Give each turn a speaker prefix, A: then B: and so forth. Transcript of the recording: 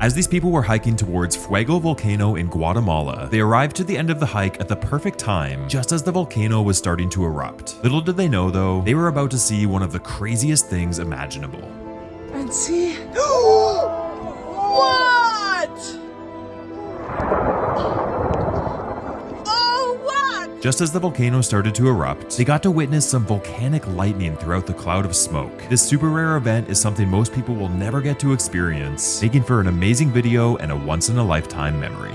A: As these people were hiking towards Fuego volcano in Guatemala, they arrived to the end of the hike at the perfect time, just as the volcano was starting to erupt. Little did they know though, they were about to see one of the craziest things imaginable.
B: And see... What? Oh, what?
A: Just as the volcano started to erupt, they got to witness some volcanic lightning throughout the cloud of smoke. This super rare event is something most people will never get to experience, making for an amazing video and a once-in-a-lifetime memory.